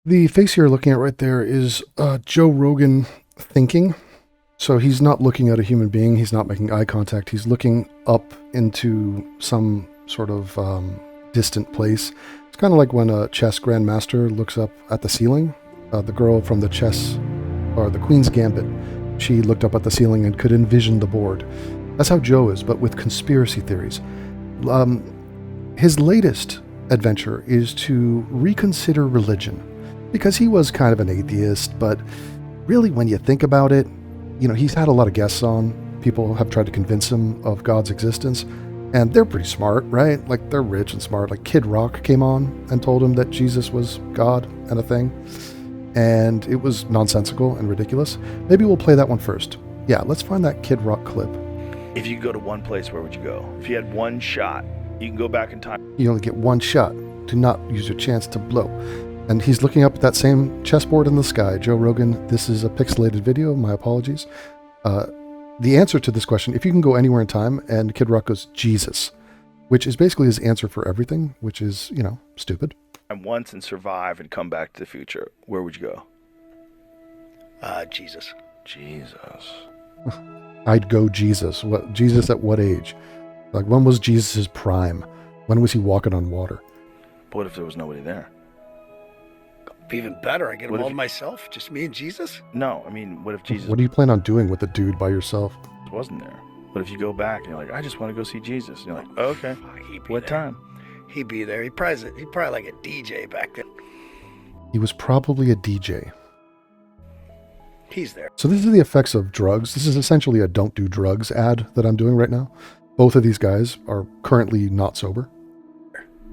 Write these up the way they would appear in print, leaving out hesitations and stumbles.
The face you're looking at right there is Joe Rogan thinking. So he's not looking at a human being. He's not making eye contact. He's looking up into some sort of distant place. It's kind of like when a chess grandmaster looks up at the ceiling. The girl from the chess, or the Queen's Gambit, she looked up at the ceiling and could envision the board. That's how Joe is, but with conspiracy theories. His latest adventure is to reconsider religion, because he was kind of an atheist, but really when you think about it, he's had a lot of guests on. People have tried to convince him of God's existence, and they're pretty smart, right? Like, they're rich and smart. Like, Kid Rock came on and told him that Jesus was God and a thing, and it was nonsensical and ridiculous. Maybe we'll play that one first. Yeah, let's find that Kid Rock clip. If you could go to one place, where would you go? If you had one shot, you can go back in time. You only get one shot. Do not use your chance to blow. And he's looking up at that same chessboard in the sky. Joe Rogan, this is a pixelated video. My apologies. The answer to this question, if you can go anywhere in time, and Kid Rock goes, Jesus, which is basically his answer for everything, which is, stupid. And once and survive and come back to the future, where would you go? Jesus. Jesus. I'd go Jesus. What Jesus at what age? Like, when was Jesus' prime? When was he walking on water? But what if there was nobody there? Even better, I get them What if all to you- myself, just me and Jesus. No, I mean, what if Jesus What do you plan on doing with the dude by yourself? wasn't there? What if you go back and you're like, I just want to go see Jesus? And you're like, oh, okay. Fuck, he'd be What there. time? He'd be there. He probably like a DJ back then. He was probably a DJ. He's there. So this is the effects of drugs. This is essentially a don't do drugs ad that I'm doing right now. Both of these guys are currently not sober.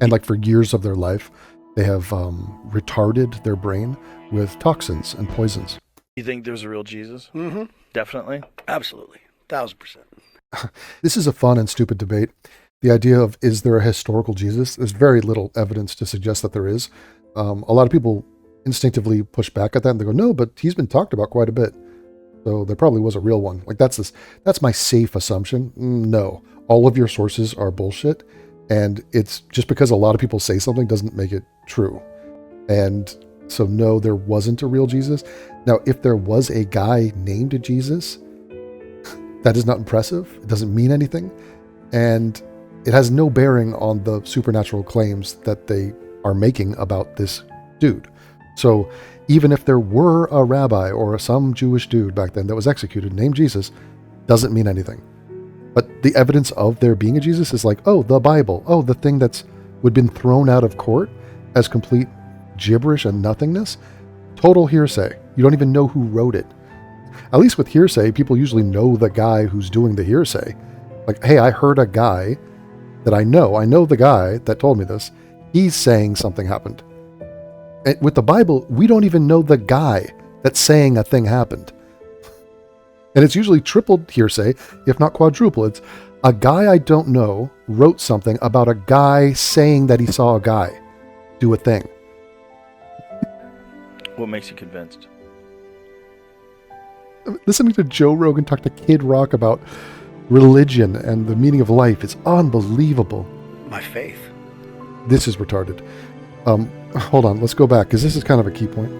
And like for years of their life, they have retarded their brain with toxins and poisons. You think there's a real Jesus? Mm-hmm. Definitely. Absolutely. 1000%. This is a fun and stupid debate. The idea of, is there a historical Jesus? There's very little evidence to suggest that there is. A lot of people instinctively push back at that and they go, no, but he's been talked about quite a bit. So there probably was a real one. Like that's my safe assumption. No, all of your sources are bullshit. And it's just because a lot of people say something doesn't make it true. And so no, there wasn't a real Jesus. Now, if there was a guy named Jesus, that is not impressive. It doesn't mean anything. And it has no bearing on the supernatural claims that they are making about this dude. So even if there were a rabbi or some Jewish dude back then that was executed named Jesus, doesn't mean anything. But the evidence of there being a Jesus is like, oh, the Bible. Oh, the thing that's would been thrown out of court as complete gibberish and nothingness. Total hearsay. You don't even know who wrote it. At least with hearsay, people usually know the guy who's doing the hearsay. Like, hey, I heard a guy that I know the guy that told me this. He's saying something happened. And with the Bible, we don't even know the guy that's saying a thing happened. And it's usually triple hearsay, if not quadruple. It's a guy I don't know wrote something about a guy saying that he saw a guy do a thing. What makes you convinced? Listening to Joe Rogan talk to Kid Rock about religion and the meaning of life is unbelievable. My faith. This is retarded. Hold on, let's go back, because this is kind of a key point.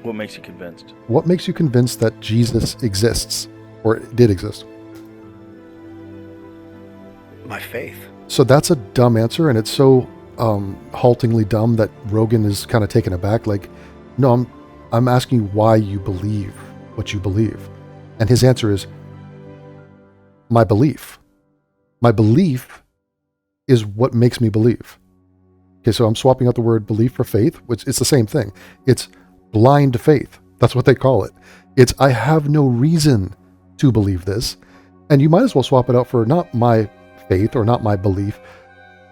What makes you convinced? What makes you convinced that Jesus exists, or did exist? My faith. So that's a dumb answer, and it's so haltingly dumb that Rogan is kind of taken aback. Like, no, I'm asking you why you believe what you believe. And his answer is, my belief. My belief is what makes me believe. Okay, so I'm swapping out the word belief for faith, which it's the same thing. It's blind faith. That's what they call it. It's, I have no reason to believe this. And you might as well swap it out for not my faith or not my belief,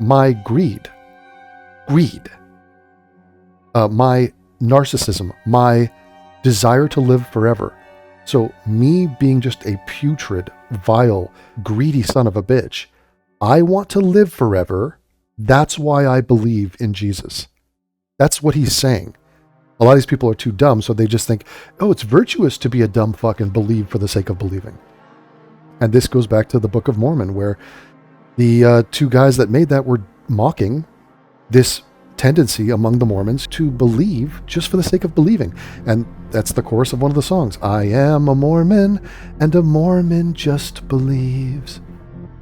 my greed. Greed. My narcissism, my desire to live forever. So me being just a putrid, vile, greedy son of a bitch, I want to live forever. That's why I believe in Jesus. That's what he's saying. A lot of these people are too dumb, so they just think, oh, it's virtuous to be a dumb fuck and believe for the sake of believing. And this goes back to the Book of Mormon, where the two guys that made that were mocking this tendency among the Mormons to believe just for the sake of believing. And that's the chorus of one of the songs. I am a Mormon, and a Mormon just believes.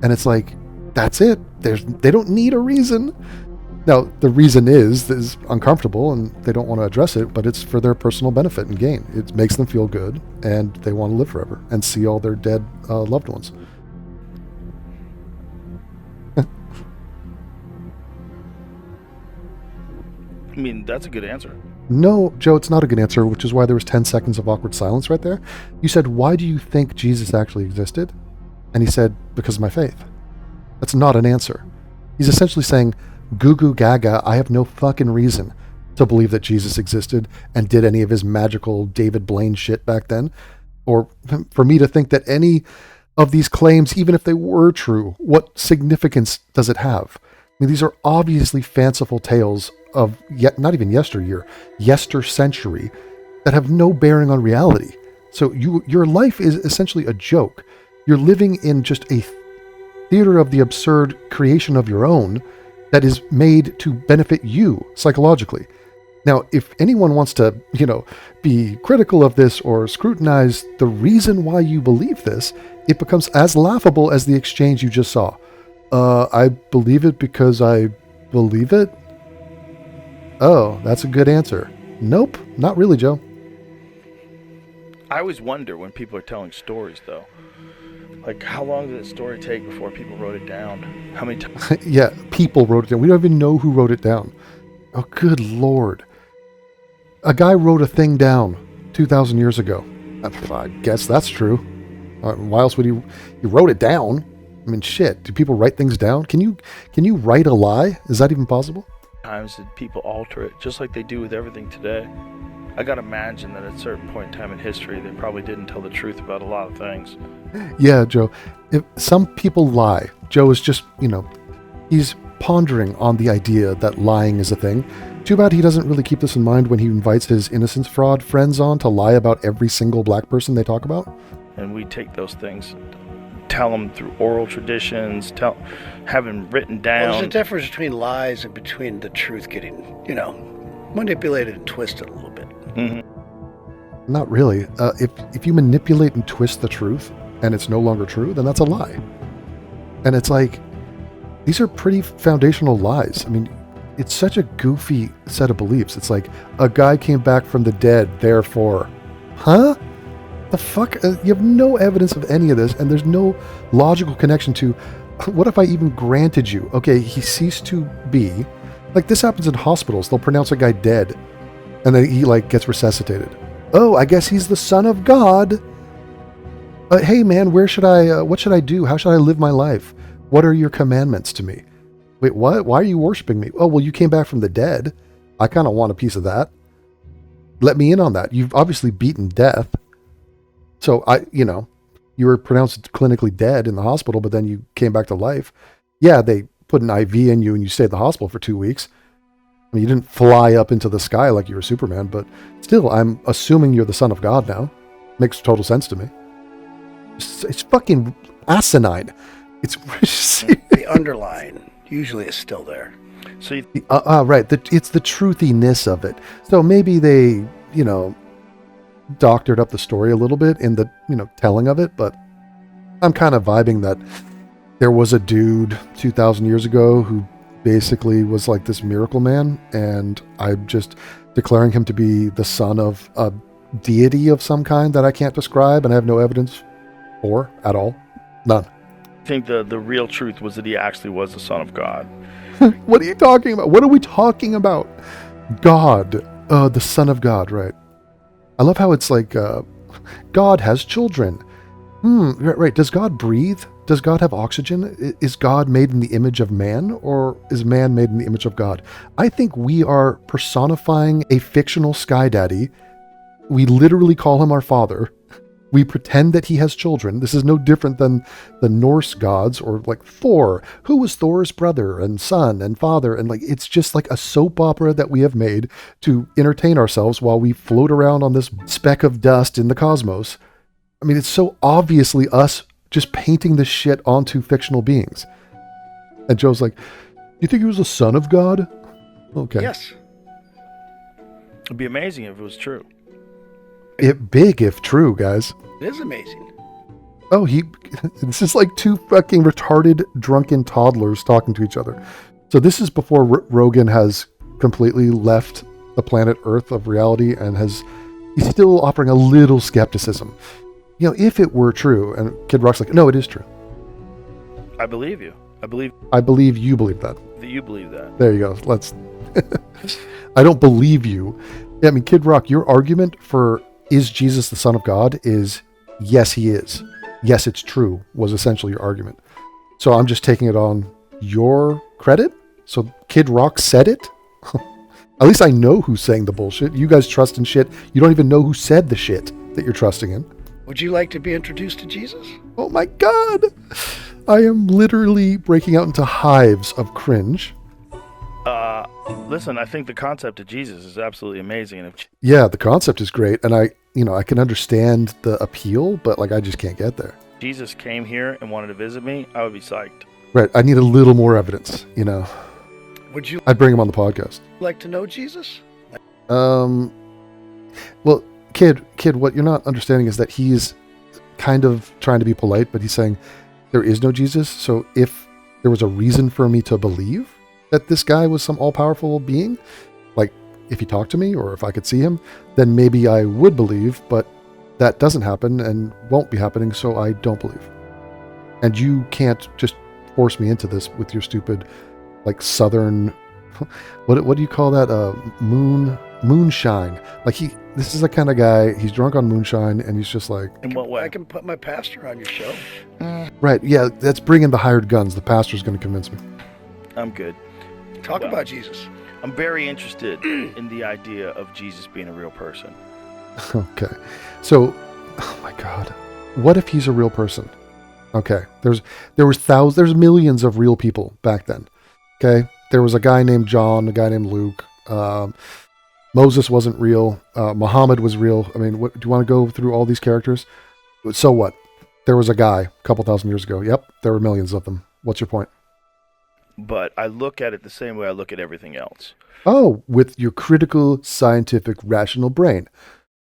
And it's like, that's it. They don't need a reason. Now, the reason is uncomfortable, and they don't want to address it, but it's for their personal benefit and gain. It makes them feel good, and they want to live forever and see all their dead loved ones. I mean, that's a good answer. No, Joe, it's not a good answer, which is why there was 10 seconds of awkward silence right there. You said, why do you think Jesus actually existed? And he said, because of my faith. That's not an answer. He's essentially saying, goo goo gaga, I have no fucking reason to believe that Jesus existed and did any of his magical David Blaine shit back then. Or for me to think that any of these claims, even if they were true, what significance does it have? I mean, these are obviously fanciful tales of not even yesteryear, yester century, that have no bearing on reality. So your life is essentially a joke. You're living in just a theater of the absurd creation of your own that is made to benefit you psychologically. Now, if anyone wants to, be critical of this or scrutinize the reason why you believe this, it becomes as laughable as the exchange you just saw. I believe it because I believe it? Oh, that's a good answer. Nope, not really, Joe. I always wonder when people are telling stories, though. Like, how long did the story take before people wrote it down? How many times? Yeah, people wrote it down. We don't even know who wrote it down. Oh, good Lord. A guy wrote a thing down 2,000 years ago. I guess that's true. Why else would he wrote it down? I mean, shit. Do people write things down? Can you write a lie? Is that even possible? Times did people alter it, just like they do with everything today? I gotta imagine that at a certain point in time in history, they probably didn't tell the truth about a lot of things. Yeah, Joe. If some people lie, Joe is just, he's pondering on the idea that lying is a thing. Too bad he doesn't really keep this in mind when he invites his innocence fraud friends on to lie about every single black person they talk about. And we take those things, tell them through oral traditions, have them written down. Well, there's a difference between lies and between the truth getting, manipulated and twisted a little bit. Mm-hmm. Not really. If you manipulate and twist the truth and it's no longer true, then that's a lie. And it's like, these are pretty foundational lies. I mean, it's such a goofy set of beliefs. It's like, a guy came back from the dead, therefore. Huh? The fuck? You have no evidence of any of this, and there's no logical connection to, what if I even granted you, okay, he ceased to be. Like, this happens in hospitals. They'll pronounce a guy dead, and then he, gets resuscitated. Oh, I guess he's the son of God. Hey, man, what should I do? How should I live my life? What are your commandments to me? Wait, what? Why are you worshiping me? Oh, well, you came back from the dead. I kind of want a piece of that. Let me in on that. You've obviously beaten death. So you were pronounced clinically dead in the hospital, but then you came back to life. Yeah, they put an IV in you and you stayed in the hospital for 2 weeks. I mean, you didn't fly up into the sky like you were Superman, but still, I'm assuming you're the son of God now. Makes total sense to me. It's fucking asinine. It's The underlying usually is still there. So right. It's the truthiness of it. So maybe they, doctored up the story a little bit in the, telling of it, but I'm kind of vibing that there was a dude 2,000 years ago who basically was like this miracle man, and I'm just declaring him to be the son of a deity of some kind that I can't describe and I have no evidence for at all. None. I think the real truth was that he actually was the son of God. What are you talking about? What are we talking about? God. The son of God, right. I love how it's like, God has children. Right. Does God breathe? Does God have oxygen? Is God made in the image of man, or is man made in the image of God? I think we are personifying a fictional sky daddy. We literally call him our father. We pretend that he has children. This is no different than the Norse gods, or like Thor. Who was Thor's brother and son and father? And it's just like a soap opera that we have made to entertain ourselves while we float around on this speck of dust in the cosmos. I mean, it's so obviously us just painting this shit onto fictional beings. And Joe's like, you think he was a son of God? Okay. Yes. It'd be amazing if it was true. Big if true, guys. It is amazing. Oh, this is like two fucking retarded, drunken toddlers talking to each other. So this is before Rogan has completely left the planet Earth of reality and he's still offering a little skepticism. You know, if it were true, and Kid Rock's like, no, it is true. I believe you. I believe you believe that. that you believe that. There you go. Let's. I don't believe you. I mean, Kid Rock, your argument for is Jesus the Son of God is yes, he is. Yes, it's true, was essentially your argument. So I'm just taking it on your credit. So Kid Rock said it. At least I know who's saying the bullshit. You guys trust in shit. You don't even know who said the shit that you're trusting in. Would you like to be introduced to Jesus? Oh my God. I am literally breaking out into hives of cringe. Listen, I think the concept of Jesus is absolutely amazing. And if Yeah, the concept is great. And I can understand the appeal, but like, I just can't get there. Jesus came here and wanted to visit me, I would be psyched. Right. I need a little more evidence, you know. Would you I'd bring him on the podcast. like to know Jesus? Well, kid, what you're not understanding is that he's kind of trying to be polite, but he's saying there is no Jesus. So if there was a reason for me to believe that this guy was some all-powerful being, like if he talked to me or if I could see him, then maybe I would believe, but that doesn't happen and won't be happening, so I don't believe. And you can't just force me into this with your stupid, like, southern, what do you call that? Moonshine. Like this is the kind of guy, he's drunk on moonshine and he's just like... In what way? I can put my pastor on your show. Right, yeah, that's bringing the hired guns. The pastor's going to convince me. I'm good. Talk about Jesus. I'm very interested in the idea of Jesus being a real person. Okay. So, oh my God. What if he's a real person? Okay. There's millions of real people back then. Okay. There was a guy named John, a guy named Luke. Moses wasn't real. Muhammad was real. I mean, do you want to go through all these characters? So what? There was a guy a couple thousand years ago. Yep. There were millions of them. What's your point? But I look at it the same way I look at everything else. Oh, with your critical, scientific, rational brain.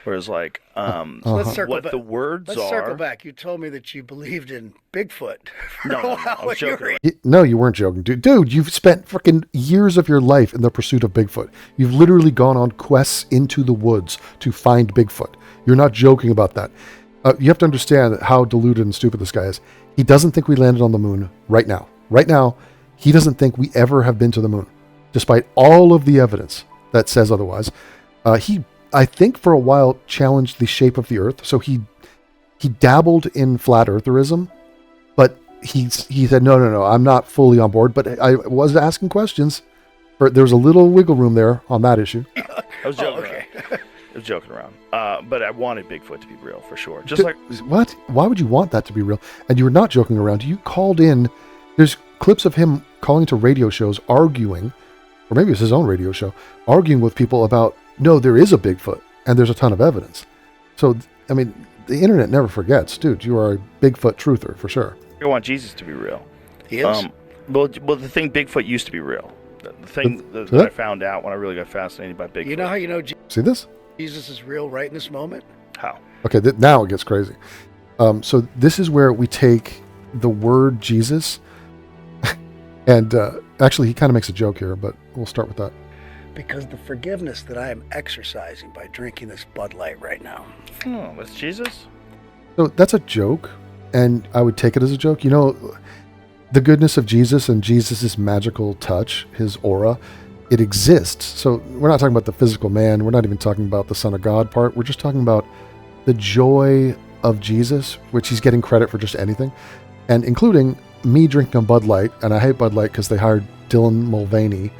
Whereas, like, So let's circle what back. the words Let's are. circle back. You told me that you believed in Bigfoot. for No, a no, while I was when you were joking. No, you weren't joking, dude. Dude, you've spent freaking years of your life in the pursuit of Bigfoot. You've literally gone on quests into the woods to find Bigfoot. You're not joking about that. You have to understand how deluded and stupid this guy is. He doesn't think we landed on the moon right now. Right now, he doesn't think we ever have been to the moon, despite all of the evidence that says otherwise. He, I think, for a while challenged the shape of the Earth. So he dabbled in flat eartherism, but he said, no, I'm not fully on board. But I was asking questions. There was a little wiggle room there on that issue. I was joking okay. around. I was joking around. But I wanted Bigfoot to be real, for sure. Just like... What? Why would you want that to be real? And you were not joking around. You called in. There's clips of him calling into radio shows, arguing, or maybe it's his own radio show, arguing with people about, no, there is a Bigfoot, and there's a ton of evidence. So, I mean, the internet never forgets. Dude, you are a Bigfoot truther, for sure. I want Jesus to be real. He is. Well, the thing, Bigfoot used to be real. The thing that I found out when I really got fascinated by Bigfoot. You know how you know See this? Jesus is real right in this moment? How? Okay, now it gets crazy. So this is where we take the word Jesus, and actually he kind of makes a joke here, but we'll start with that. Because the forgiveness that I am exercising by drinking this Bud Light right now. Oh, that's Jesus? So that's a joke, and I would take it as a joke. You know, the goodness of Jesus and Jesus's magical touch, his aura, it exists. So we're not talking about the physical man. We're not even talking about the Son of God part. We're just talking about the joy of Jesus, which he's getting credit for just anything, and including me drinking a Bud Light. And I hate Bud Light because they hired Dylan Mulvaney,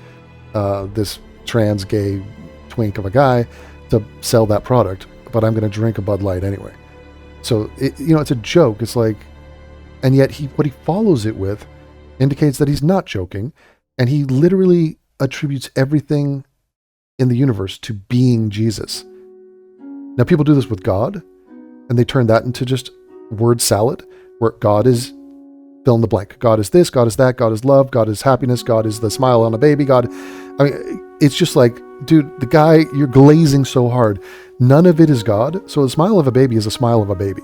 this trans gay twink of a guy, to sell that product. But I'm going to drink a Bud Light anyway. So, it's a joke. It's like, and yet what he follows it with indicates that he's not joking. And he literally attributes everything in the universe to being Jesus. Now, people do this with God, and they turn that into just word salad, where God is fill in the blank. God is this, God is that, God is love, God is happiness, God is the smile on a baby, God. I mean, it's just like, dude, the guy, you're glazing so hard. None of it is God. So a smile of a baby is a smile of a baby.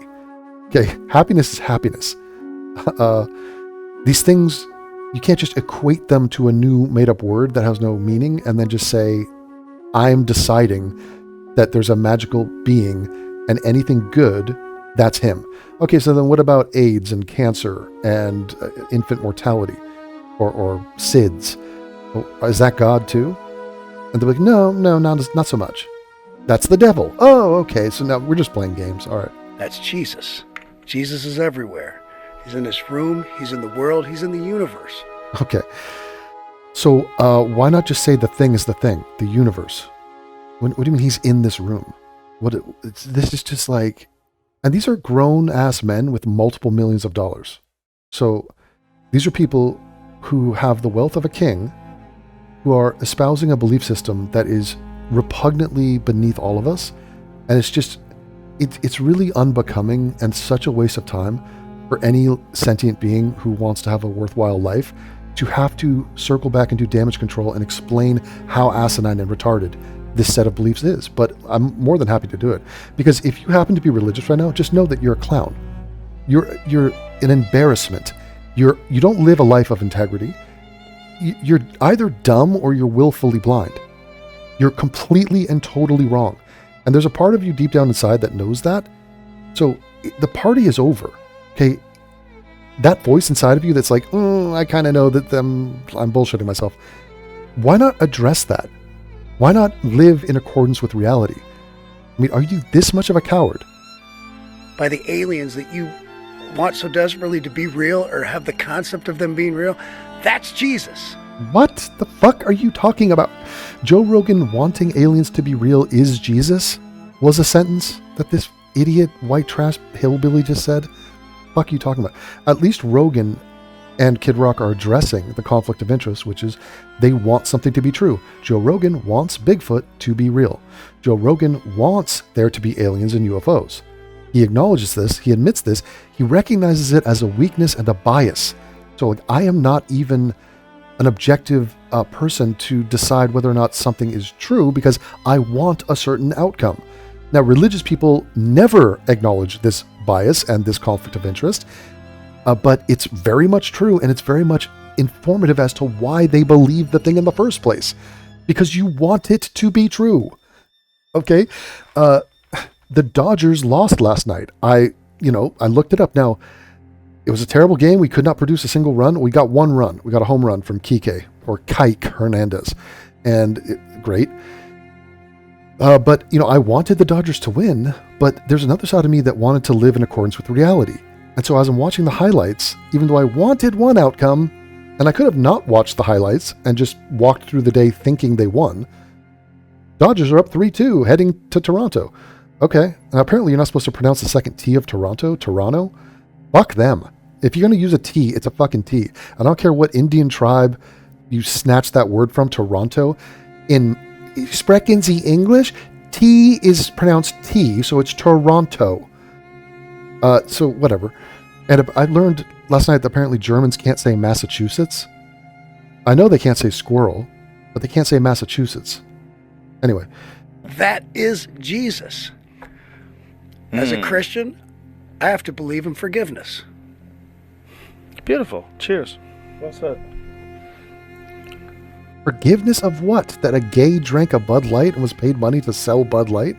Okay, happiness is happiness. These things, you can't just equate them to a new made-up word that has no meaning and then just say, I'm deciding that there's a magical being and anything good, that's him. Okay, so then what about AIDS and cancer and infant mortality or SIDS? Is that God too? And they're like, no, not so much. That's the devil. Oh, okay, so now we're just playing games. All right. That's Jesus. Jesus is everywhere. He's in this room, he's in the world, he's in the universe. Okay. So why not just say the thing is the thing, the universe? What do you mean he's in this room? This is just like, and these are grown-ass men with multiple millions of dollars. So these are people who have the wealth of a king, who are espousing a belief system that is repugnantly beneath all of us. And it's just, it's really unbecoming and such a waste of time for any sentient being who wants to have a worthwhile life to have to circle back and do damage control and explain how asinine and retarded this set of beliefs is. But I'm more than happy to do it, because if you happen to be religious right now, just know that you're a clown. You're an embarrassment. You don't live a life of integrity. You're either dumb or you're willfully blind. You're completely and totally wrong. And there's a part of you deep down inside that knows that. So the party is over. Okay, that voice inside of you that's like, I kind of know that I'm bullshitting myself. Why not address that? Why not live in accordance with reality? I mean, are you this much of a coward? By the aliens that you want so desperately to be real or have the concept of them being real, that's Jesus. What the fuck are you talking about? Joe Rogan wanting aliens to be real is Jesus? Was a sentence that this idiot white trash hillbilly just said? Fuck are you talking about? At least Rogan and Kid Rock are addressing the conflict of interest, which is they want something to be true. Joe Rogan wants Bigfoot to be real. Joe Rogan wants there to be aliens and UFOs. He acknowledges this, he admits this, he recognizes it as a weakness and a bias. So like, I am not even an objective person to decide whether or not something is true because I want a certain outcome. Now, religious people never acknowledge this bias and this conflict of interest, but it's very much true, and it's very much informative as to why they believe the thing in the first place, because you want it to be true. Okay? The Dodgers lost last night. I looked it up. Now, it was a terrible game. We could not produce a single run. We got one run. We got a home run from Kike Hernandez, and great. But, I wanted the Dodgers to win, but there's another side of me that wanted to live in accordance with reality. And so as I'm watching the highlights, even though I wanted one outcome, and I could have not watched the highlights and just walked through the day thinking they won, Dodgers are up 3-2 heading to Toronto. Okay, and apparently you're not supposed to pronounce the second T of Toronto. Fuck them. If you're going to use a T, it's a fucking T. I don't care what Indian tribe you snatch that word from, Toronto. In Sprechen Sie English, T is pronounced T, so it's Toronto. So whatever. And I learned last night that apparently Germans can't say Massachusetts. I know they can't say squirrel, but they can't say Massachusetts. Anyway. That is Jesus. As a Christian, I have to believe in forgiveness. Beautiful. Cheers. Well said. Forgiveness of what? That a gay drank a Bud Light and was paid money to sell Bud Light?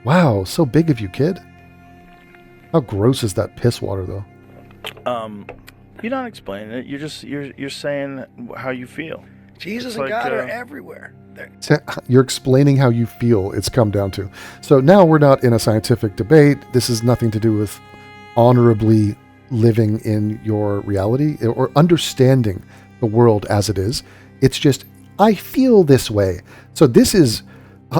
Wow, so big of you, kid. How gross is that piss water, though? You're not explaining it. You're saying how you feel. Jesus and God are everywhere. You're explaining how you feel, it's come down to. So now we're not in a scientific debate. This has nothing to do with honorably living in your reality or understanding the world as it is. It's just, I feel this way. So this is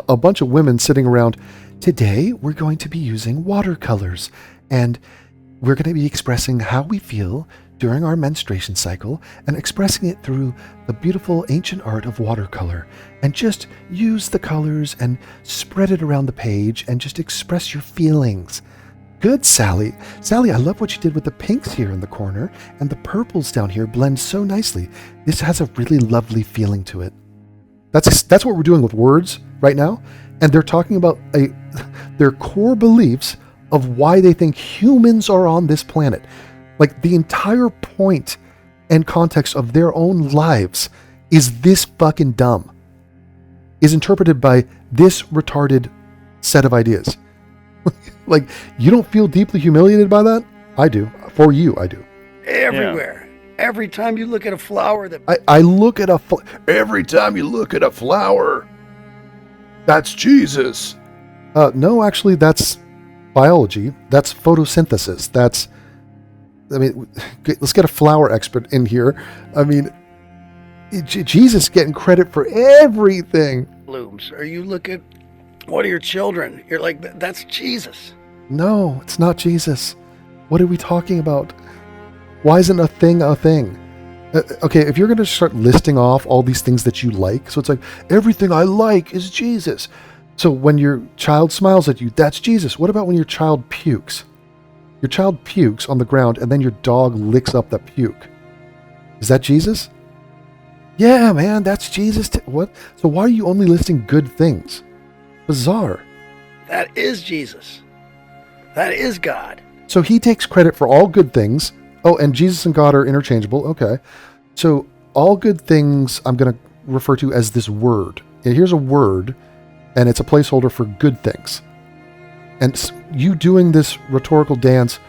a bunch of women sitting around. Today, we're going to be using watercolors, and we're going to be expressing how we feel during our menstruation cycle and expressing it through the beautiful ancient art of watercolor. And just use the colors and spread it around the page and just express your feelings. Good, Sally. Sally, I love what you did with the pinks here in the corner, and the purples down here blend so nicely. This has a really lovely feeling to it. That's what we're doing with words right now. And they're talking about their core beliefs of why they think humans are on this planet. Like the entire point and context of their own lives is this fucking dumb, is interpreted by this retarded set of ideas. Like, you don't feel deeply humiliated by that? I do. For you, I do. Everywhere. Every time you look at a flower that... I look at every time you look at a flower, that's Jesus. No, actually, that's biology. That's photosynthesis. Let's get a flower expert in here. I mean, Jesus getting credit for everything. blooms, or you look at one of your children, you're like, that's Jesus. No, it's not Jesus. What are we talking about? Why isn't a thing a thing? Okay, if you're going to start listing off all these things that you like, so it's like, everything I like is Jesus. So when your child smiles at you, that's Jesus. What about when your child pukes? Your child pukes on the ground and then your dog licks up that puke. Is that Jesus? Yeah, man, that's Jesus. What? So why are you only listing good things? Bizarre. That is Jesus. That is God. So he takes credit for all good things. Oh, and Jesus and God are interchangeable. Okay. So all good things I'm going to refer to as this word. And here's a word, and it's a placeholder for good things. And you doing this rhetorical dance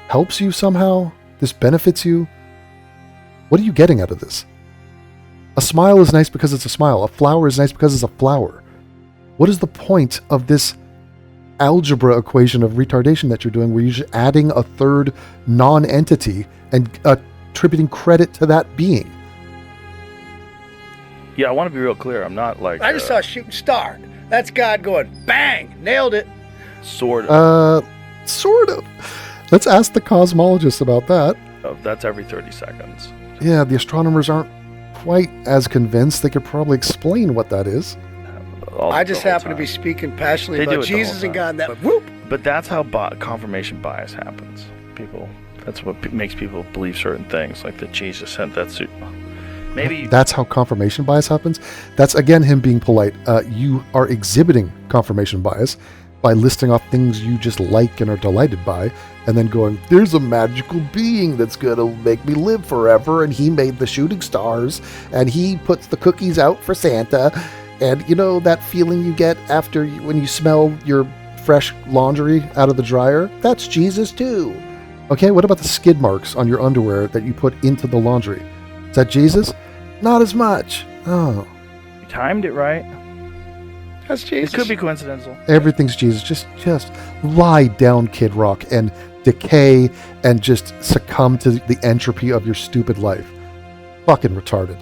helps you somehow? This benefits you? What are you getting out of this? A smile is nice because it's a smile. A flower is nice because it's a flower. What is the point of this algebra equation of retardation that you're doing where you're just adding a third non-entity and attributing credit to that being? Yeah, I want to be real clear. I'm not like... I just saw a shooting star. That's God going, bang, nailed it. Sort of. Sort of. Let's ask the cosmologists about that. That's every 30 seconds. Yeah, the astronomers aren't quite as convinced. They could probably explain what that is. I just happen to be speaking passionately about Jesus and God. That whoop. But that's how confirmation bias happens. That's what makes people believe certain things, like that Jesus sent that suit. Maybe that's how confirmation bias happens. That's again him being polite. You are exhibiting confirmation bias by listing off things you just like and are delighted by, and then going, "There's a magical being that's gonna make me live forever, and he made the shooting stars, and he puts the cookies out for Santa." And you know that feeling you get after when you smell your fresh laundry out of the dryer? That's Jesus too. Okay, what about the skid marks on your underwear that you put into the laundry? Is that Jesus? Not as much. Oh. you timed it right. That's Jesus. It could be coincidental. Everything's Jesus. Just lie down, Kid Rock, and decay and just succumb to the entropy of your stupid life. Fucking retarded.